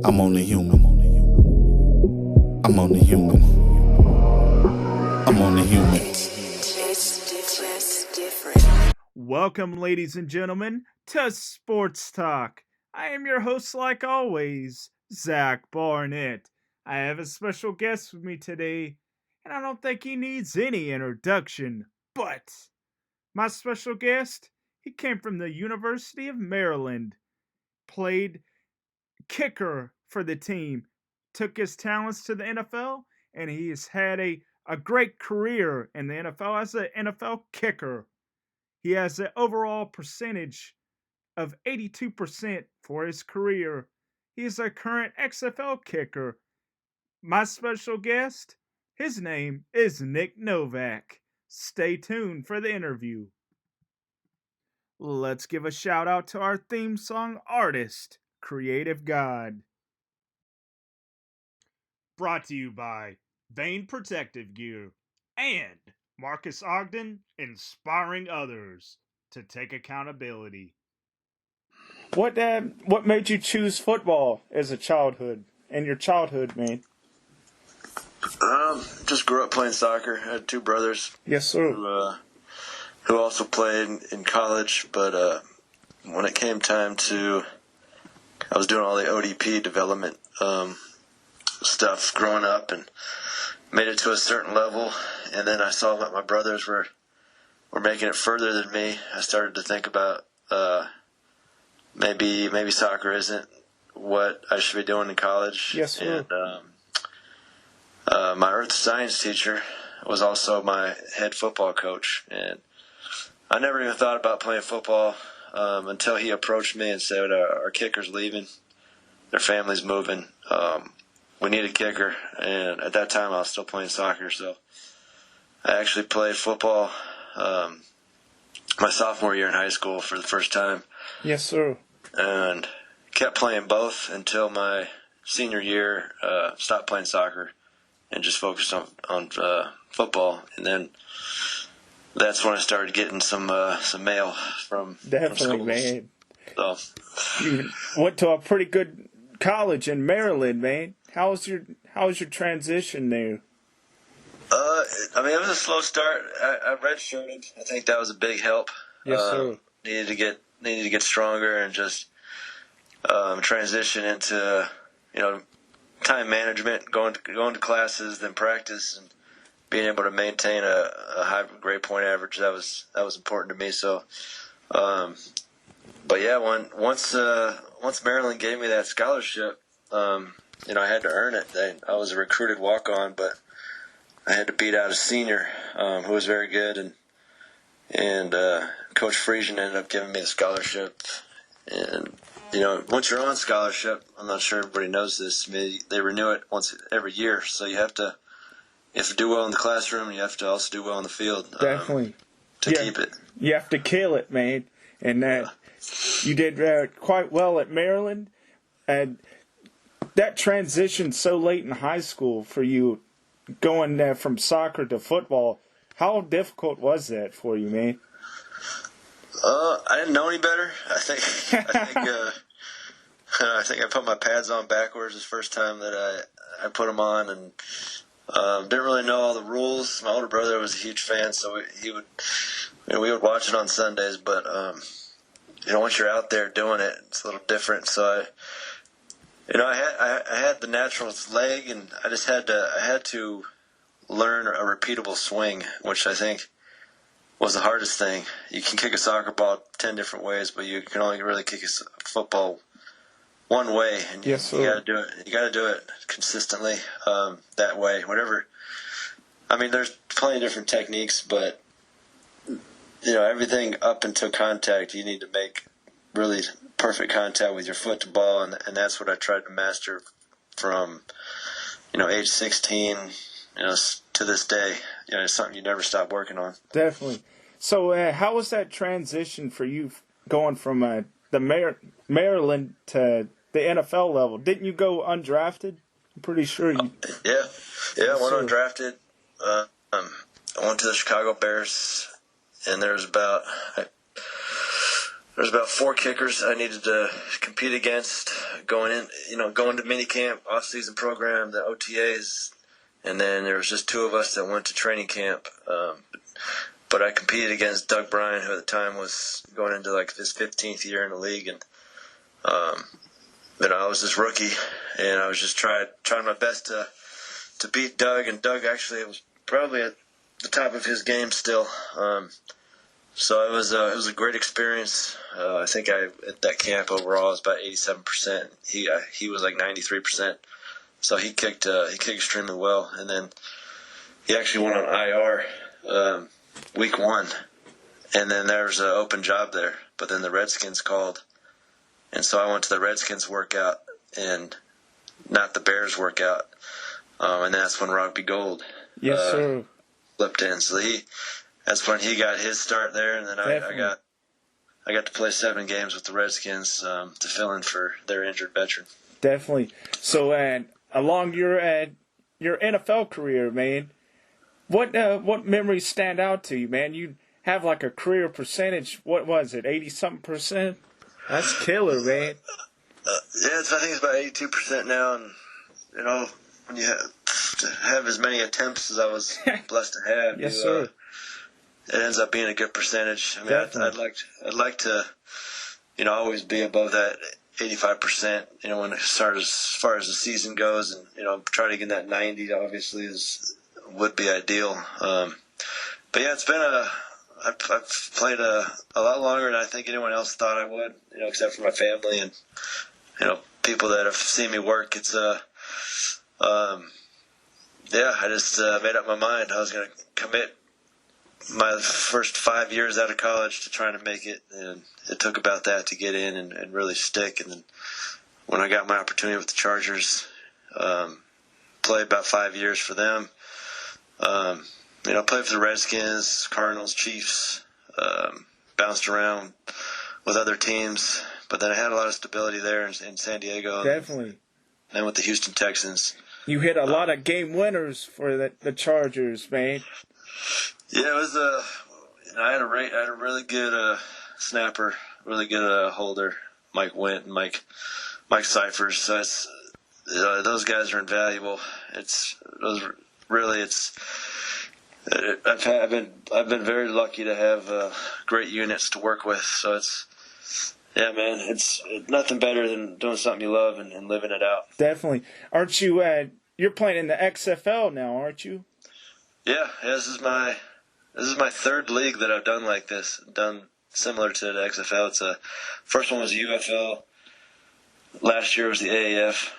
I'm only human. I'm only human. I'm only human. It's different. Welcome, ladies and gentlemen, to Sports Talk. I am your host, like always, Zach Barnett. I have a special guest with me today, and I don't think he needs any introduction. But my special guest, he came from the University of Maryland, played kicker for the team, took his talents to the NFL, and he has had a great career in the NFL as an NFL kicker. He has an overall percentage of 82% for his career. He is a current XFL kicker. My special guest, his name is Nick Novak. Stay tuned for the interview. Let's give a shout out to our theme song artist, Cre8tive God. Brought to you by Vane Protective Gear and Marcus Ogden, inspiring others to take accountability. What made you choose football as a childhood? In your childhood, man? Just grew up playing soccer. I had two brothers. Yes, sir. Who also played in college, but when it came time I was doing all the ODP development stuff growing up and made it to a certain level, and then I saw that my brothers were making it further than me. I started to think about maybe soccer isn't what I should be doing in college. Yes, sir. And my earth science teacher was also my head football coach, and I never even thought about playing football until he approached me and said, our kicker's leaving. Their family's moving. We need a kicker. And at that time, I was still playing soccer, so I actually played football my sophomore year in high school for the first time. Yes, sir. And kept playing both until my senior year, stopped playing soccer and just focused on football. And then that's when I started getting some mail from Definitely, from man. So You went to a pretty good college in Maryland, man. How was your transition there? It was a slow start. I redshirted. I think that was a big help. Yes, sir. Needed to get stronger and just transition into time management, going to classes, then practice, and being able to maintain a high grade point average. That was important to me. So, but yeah, once Maryland gave me that scholarship, I had to earn it. I was a recruited walk-on, but I had to beat out a senior who was very good, and Coach Friesian ended up giving me the scholarship. And once you're on scholarship, I'm not sure everybody knows this. They renew it once every year, so you have to do well in the classroom, and you have to also do well on the field. Definitely. To keep it. You have to kill it, man. And you did quite well at Maryland. And that transition so late in high school for you, going from soccer to football, how difficult was that for you, man? I didn't know any better. I think I put my pads on backwards the first time that I put them on, and didn't really know all the rules. My older brother was a huge fan, so we would watch it on Sundays. But once you're out there doing it, it's a little different. So I had the natural leg, and I had to learn a repeatable swing, which I think was the hardest thing. You can kick a soccer ball 10 different ways, but you can only really kick a football one way, and you got to do it. You got to do it consistently that way. Whatever. There's plenty of different techniques, but everything up until contact, you need to make really perfect contact with your foot to ball, and that's what I tried to master from age 16 to this day. It's something you never stop working on. Definitely. So how was that transition for you going from the Maryland to the NFL level? Didn't you go undrafted? I'm pretty sure you. Yeah, I went undrafted. I went to the Chicago Bears, and there was about there's about 4 kickers I needed to compete against going to minicamp, off-season program, the OTAs, and then there was just 2 of us that went to training camp. But I competed against Doug Bryan, who at the time was going into like his 15th year in the league, and I was this rookie, and I was just trying my best to beat Doug, and Doug actually was probably at the top of his game still. So it was a great experience. I think at that camp overall I was about 87%. He was like 93%. So he kicked extremely well, and then he actually went on IR week 1, and then there was an open job there. But then the Redskins called, and so I went to the Redskins workout and not the Bears workout, and that's when Rugby Gold sir. Slipped in. So that's when he got his start there, and then I got to play 7 games with the Redskins to fill in for their injured veteran. Definitely. So, along your NFL career, man, what memories stand out to you, man? You have like a career percentage. What was it, 80-something%? That's killer, man. I think it's about 82% now, and when you have as many attempts as I was blessed to have, yes, sir. It ends up being a good percentage. I mean, I'd like to, always be above that 85%. When as far as the season goes, and trying to get that 90 obviously would be ideal. But yeah, it's been I've played a lot longer than I think anyone else thought I would. Except for my family and people that have seen me work. It's I just made up my mind. I was going to commit my first 5 years out of college to trying to make it, and it took about that to get in and really stick. And then when I got my opportunity with the Chargers, played about 5 years for them. Played for the Redskins, Cardinals, Chiefs, bounced around with other teams, but then I had a lot of stability there in San Diego. Definitely. And with the Houston Texans. You hit a lot of game winners for the Chargers, man. Yeah, it was I had a really good snapper, really good holder, Mike Wint and Mike Cyphers. So those guys are invaluable. I've been very lucky to have great units to work with. So it's nothing better than doing something you love and living it out. Definitely. Aren't you? You're playing in the XFL now, aren't you? Yeah. This is my 3rd league that I've done like this. Done similar to the XFL. First one was the UFL. Last year was the AAF,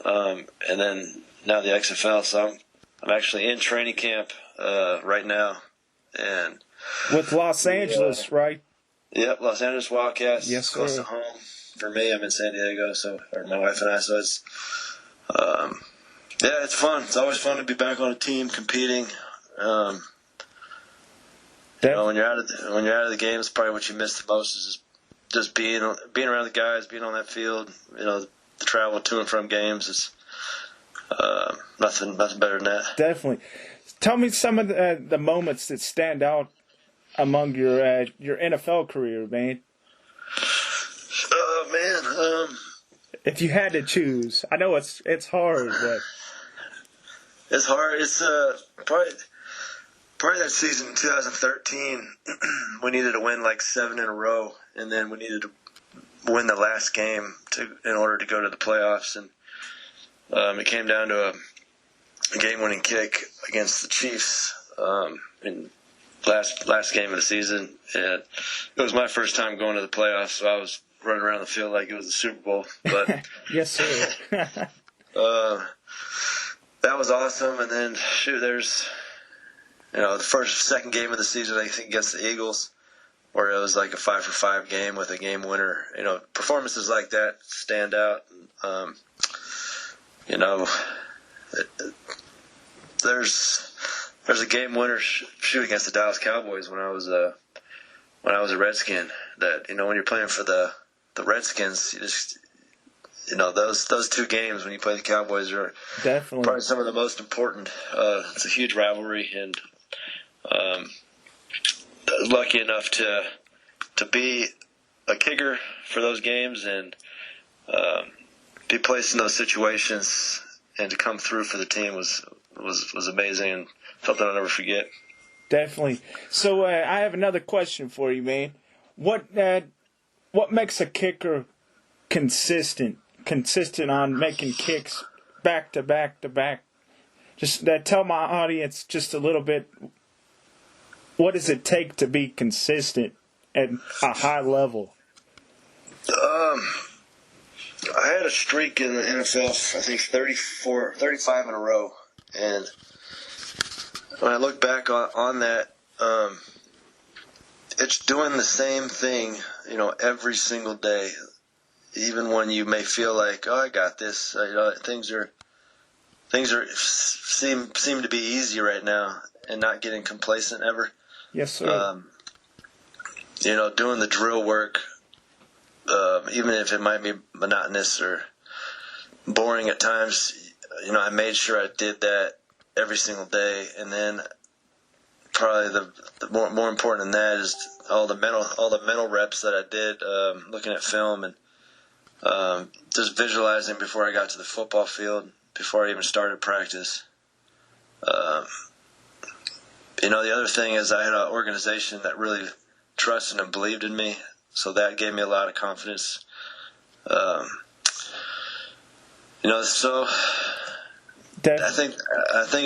and then now the XFL. So I'm actually in training camp right now, and with Los Angeles, right? Yep, Los Angeles Wildcats. Yes, close sir. to home for me. I'm in San Diego, or my wife and I. So it's it's fun. It's always fun to be back on a team competing. When you're out of the game, it's probably what you miss the most is just being around the guys, being on that field. The travel to and from games is nothing better than that. Definitely. Tell me some of the moments that stand out among your NFL career, man. If you had to choose, I know it's hard, but it's hard. It's probably that season, 2013. We needed to win like 7 in a row, and then we needed to win the last game in order to go to the playoffs. And it came down to a game-winning kick against the Chiefs in last game of the season. And it was my first time going to the playoffs, so I was running around the field like it was the Super Bowl. But yes, sir. that was awesome. And then there's the second game of the season, I think, against the Eagles, where it was like a 5-for-5 game with a game winner. Performances like that stand out. There's a game winner shoot against the Dallas Cowboys when I was a Redskin. That when you're playing for the Redskins, you just those 2 games when you play the Cowboys are definitely probably some of the most important. It's a huge rivalry, and lucky enough to be a kicker for those games and be placed in those situations and to come through for the team was amazing and something I'll never forget. Definitely. So I have another question for you, man. What makes a kicker consistent on making kicks back to back to back? Just tell my audience just a little bit. What does it take to be consistent at a high level? I had a streak in the NFL, I think 35 in a row. And when I look back on that, it's doing the same thing, every single day. Even when you may feel like, I got this, things seem to be easy right now, and not getting complacent ever. Yes, sir. Doing the drill work, even if it might be monotonous or boring at times, I made sure I did that every single day. And then probably the more important than that is all the mental reps that I did, looking at film and just visualizing before I got to the football field, before I even started practice. The other thing is I had an organization that really trusted and believed in me, so that gave me a lot of confidence. So I think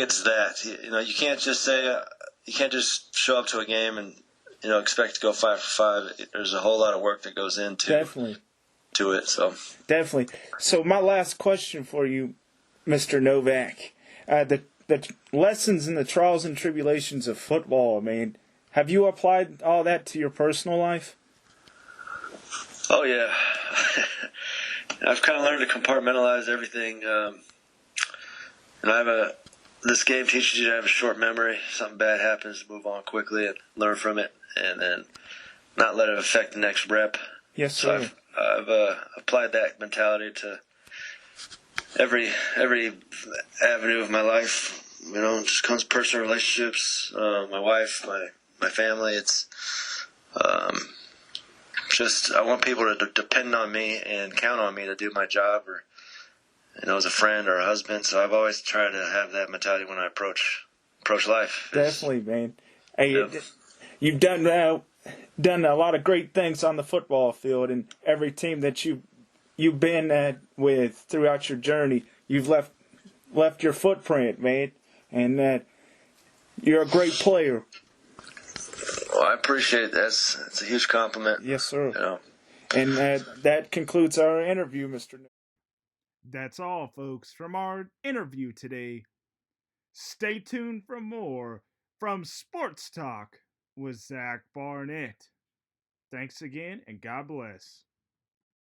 it's that. You can't just say you can't just show up to a game and expect to go 5 for 5. There's a whole lot of work that goes into Definitely to it. So definitely. So my last question for you, Mr. Novak, the lessons and the trials and tribulations of football, man. Have you applied all that to your personal life? Oh yeah, I've kind of learned to compartmentalize everything. This game teaches you to have a short memory. Something bad happens, move on quickly and learn from it, and then not let it affect the next rep. Yes, sir. So I've applied that mentality to every avenue of my life. Just comes personal relationships, my wife, my family. It's just I want people to depend on me and count on me to do my job, or as a friend or a husband. So I've always tried to have that mentality when I approach life. Definitely, man. Hey, Yeah. You've done a lot of great things on the football field, and every team that you've been with throughout your journey, you've left your footprint, man, and you're a great player. Well, I appreciate that. It's a huge compliment. Yes, sir. And that concludes our interview, Mr. That's all, folks, from our interview today. Stay tuned for more from Sports Talk with Zach Barnett. Thanks again, and God bless.